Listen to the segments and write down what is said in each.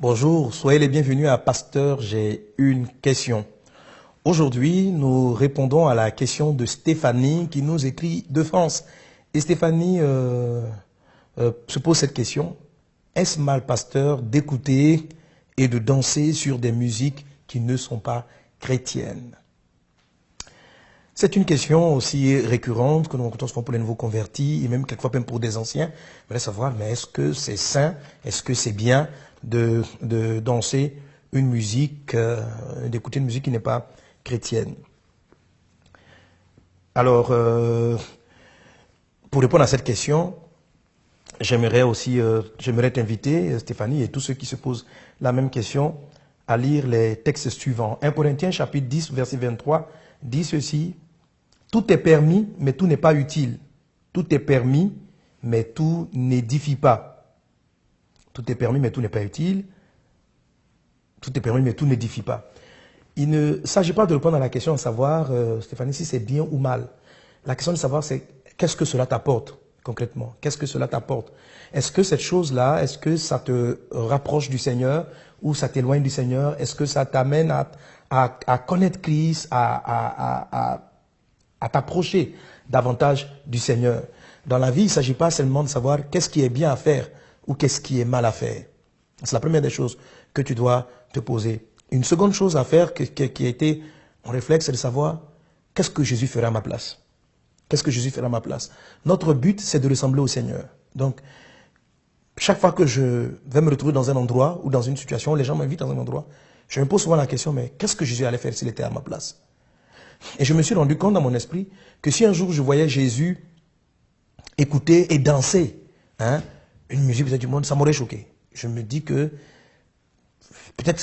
Bonjour, soyez les bienvenus à Pasteur, j'ai une question. Aujourd'hui, nous répondons à la question de Stéphanie qui nous écrit de France. Et Stéphanie se pose cette question. Est-ce mal, pasteur, d'écouter et de danser sur des musiques qui ne sont pas chrétiennes? C'est une question aussi récurrente que nous rencontrons souvent pour les nouveaux convertis et même quelquefois même pour des anciens. Je voudrais savoir, mais est-ce que c'est sain, est-ce que c'est bien de danser une musique, d'écouter une musique qui n'est pas chrétienne? Alors, pour répondre à cette question, j'aimerais t'inviter, Stéphanie, et tous ceux qui se posent la même question, à lire les textes suivants. 1 Corinthiens chapitre 10, verset 23, dit ceci: tout est permis, mais tout n'est pas utile. Tout est permis, mais tout n'édifie pas. Tout est permis, mais tout n'est pas utile. Tout est permis, mais tout n'édifie pas. Il ne s'agit pas de répondre à la question de savoir, Stéphanie, si c'est bien ou mal. La question de savoir, c'est qu'est-ce que cela t'apporte concrètement? Qu'est-ce que cela t'apporte? Est-ce que cette chose-là, est-ce que ça te rapproche du Seigneur ou ça t'éloigne du Seigneur? Est-ce que ça t'amène à connaître Christ, à t'approcher davantage du Seigneur? Dans la vie, il ne s'agit pas seulement de savoir qu'est-ce qui est bien à faire ou qu'est-ce qui est mal à faire. C'est la première des choses que tu dois te poser. Une seconde chose à faire qui a été mon réflexe, c'est de savoir qu'est-ce que Jésus ferait à ma place. Qu'est-ce que Jésus ferait à ma place? Notre but, c'est de ressembler au Seigneur. Donc, chaque fois que je vais me retrouver dans un endroit ou dans une situation, les gens m'invitent dans un endroit, je me pose souvent la question, mais qu'est-ce que Jésus allait faire s'il était à ma place? Et je me suis rendu compte dans mon esprit que si un jour je voyais Jésus écouter et danser une musique du monde, ça m'aurait choqué. Je me dis que peut-être que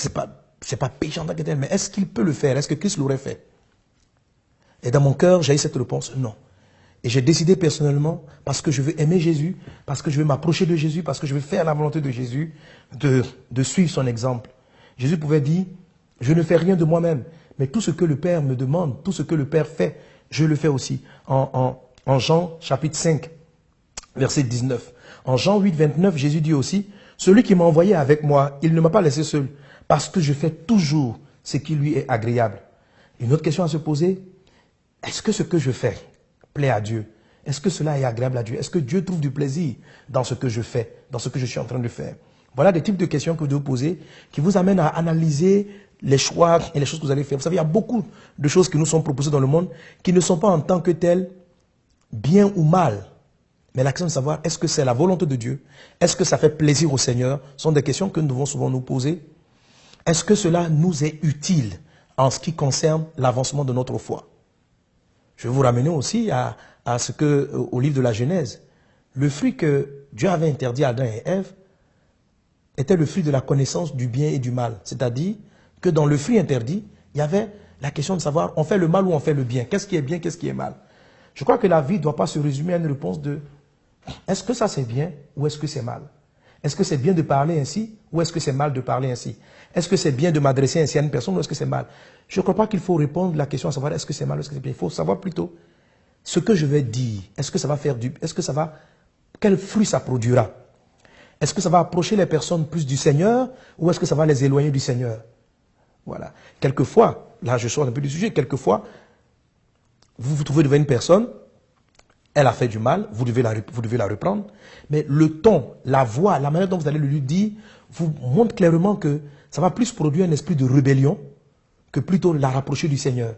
c'est pas péché en tant que tel, mais est-ce qu'il peut le faire? Est-ce que Christ l'aurait fait? Et dans mon cœur, j'ai eu cette réponse, non. Et j'ai décidé personnellement, parce que je veux aimer Jésus, parce que je veux m'approcher de Jésus, parce que je veux faire la volonté de Jésus, de suivre son exemple. Jésus pouvait dire, je ne fais rien de moi-même, mais tout ce que le Père me demande, tout ce que le Père fait, je le fais aussi. En Jean chapitre 5, verset 19. En Jean 8, 29, Jésus dit aussi, celui qui m'a envoyé avec moi, il ne m'a pas laissé seul, parce que je fais toujours ce qui lui est agréable. Une autre question à se poser, est-ce que ce que je fais plaît à Dieu? Est-ce que cela est agréable à Dieu? Est-ce que Dieu trouve du plaisir dans ce que je fais, dans ce que je suis en train de faire? Voilà des types de questions que vous devez vous poser qui vous amènent à analyser les choix et les choses que vous allez faire. Vous savez, il y a beaucoup de choses qui nous sont proposées dans le monde qui ne sont pas en tant que telles bien ou mal. Mais la question de savoir, est-ce que c'est la volonté de Dieu? Est-ce que ça fait plaisir au Seigneur? Ce sont des questions que nous devons souvent nous poser. Est-ce que cela nous est utile en ce qui concerne l'avancement de notre foi? Je vais vous ramener aussi au livre de la Genèse. Le fruit que Dieu avait interdit à Adam et Ève était le fruit de la connaissance du bien et du mal. C'est-à-dire que dans le fruit interdit, il y avait la question de savoir, on fait le mal ou on fait le bien? Qu'est-ce qui est bien, qu'est-ce qui est mal? Je crois que la vie ne doit pas se résumer à une réponse de est-ce que ça c'est bien ou est-ce que c'est mal? Est-ce que c'est bien de parler ainsi ou est-ce que c'est mal de parler ainsi? Est-ce que c'est bien de m'adresser ainsi à une personne ou est-ce que c'est mal? Je ne crois pas qu'il faut répondre à la question à savoir est-ce que c'est mal ou est-ce que c'est bien. Il faut savoir plutôt ce que je vais dire. Est-ce que ça va faire quel fruit ça produira? Est-ce que ça va approcher les personnes plus du Seigneur ou est-ce que ça va les éloigner du Seigneur? Voilà. Quelquefois, là je sors un peu du sujet, quelquefois, vous vous trouvez devant une personne, elle a fait du mal, vous devez la reprendre, mais le ton, la voix, la manière dont vous allez le lui dire, vous montre clairement que ça va plus produire un esprit de rébellion que plutôt la rapprocher du Seigneur.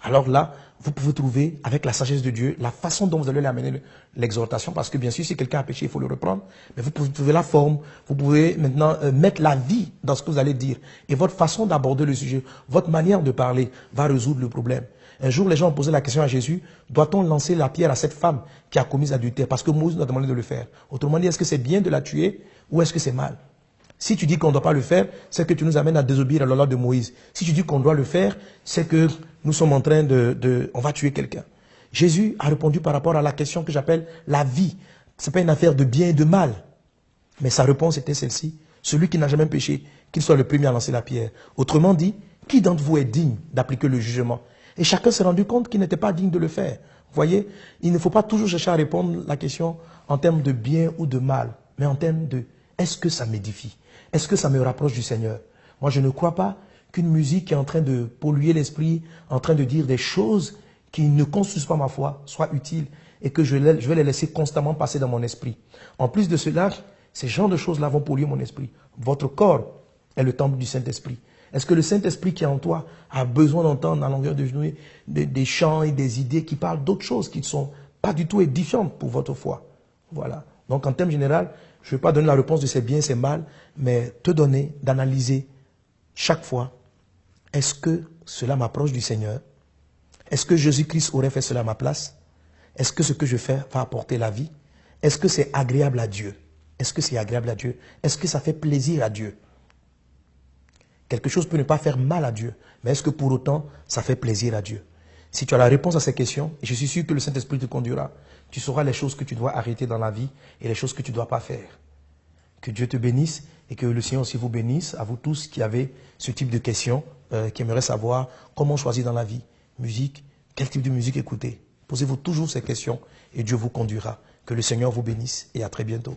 Alors là, vous pouvez trouver, avec la sagesse de Dieu, la façon dont vous allez l'amener l'exhortation, parce que bien sûr, si quelqu'un a péché, il faut le reprendre, mais vous pouvez trouver la forme, vous pouvez maintenant mettre la vie dans ce que vous allez dire, et votre façon d'aborder le sujet, votre manière de parler va résoudre le problème. Un jour, les gens ont posé la question à Jésus, doit-on lancer la pierre à cette femme qui a commis adultère? Parce que Moïse nous a demandé de le faire. Autrement dit, est-ce que c'est bien de la tuer ou est-ce que c'est mal? Si tu dis qu'on ne doit pas le faire, c'est que tu nous amènes à désobéir à la loi de Moïse. Si tu dis qu'on doit le faire, c'est que nous sommes en train on va tuer quelqu'un. Jésus a répondu par rapport à la question que j'appelle la vie. Ce n'est pas une affaire de bien et de mal. Mais sa réponse était celle-ci. Celui qui n'a jamais péché, qu'il soit le premier à lancer la pierre. Autrement dit, qui d'entre vous est digne d'appliquer le jugement? Et chacun s'est rendu compte qu'il n'était pas digne de le faire. Vous voyez, il ne faut pas toujours chercher à répondre à la question en termes de bien ou de mal, mais en termes de est-ce que ça m'édifie? Est-ce que ça me rapproche du Seigneur? Moi, je ne crois pas qu'une musique qui est en train de polluer l'esprit, en train de dire des choses qui ne construisent pas ma foi, soit utile et que je vais les laisser constamment passer dans mon esprit. En plus de cela, ces genres de choses-là vont polluer mon esprit. Votre corps est le temple du Saint-Esprit. Est-ce que le Saint-Esprit qui est en toi a besoin d'entendre à longueur de journée des chants et des idées qui parlent d'autres choses qui ne sont pas du tout édifiantes pour votre foi? Voilà. Donc en termes général, je ne vais pas donner la réponse de c'est bien, c'est mal, mais te donner, d'analyser chaque fois, est-ce que cela m'approche du Seigneur? Est-ce que Jésus-Christ aurait fait cela à ma place? Est-ce que ce que je fais va apporter la vie? Est-ce que c'est agréable à Dieu? Est-ce que c'est agréable à Dieu? Est-ce que ça fait plaisir à Dieu? Quelque chose peut ne pas faire mal à Dieu, mais est-ce que pour autant, ça fait plaisir à Dieu? Si tu as la réponse à ces questions, et je suis sûr que le Saint-Esprit te conduira, tu sauras les choses que tu dois arrêter dans la vie et les choses que tu ne dois pas faire. Que Dieu te bénisse et que le Seigneur aussi vous bénisse, à vous tous qui avez ce type de questions, qui aimeraient savoir comment choisir dans la vie, musique, quel type de musique écouter. Posez-vous toujours ces questions et Dieu vous conduira. Que le Seigneur vous bénisse et à très bientôt.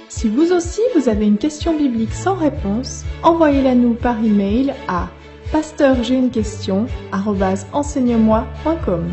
Si vous aussi vous avez une question biblique sans réponse, envoyez-la nous par email à pasteurj'ainequestion@enseigne-moi.com.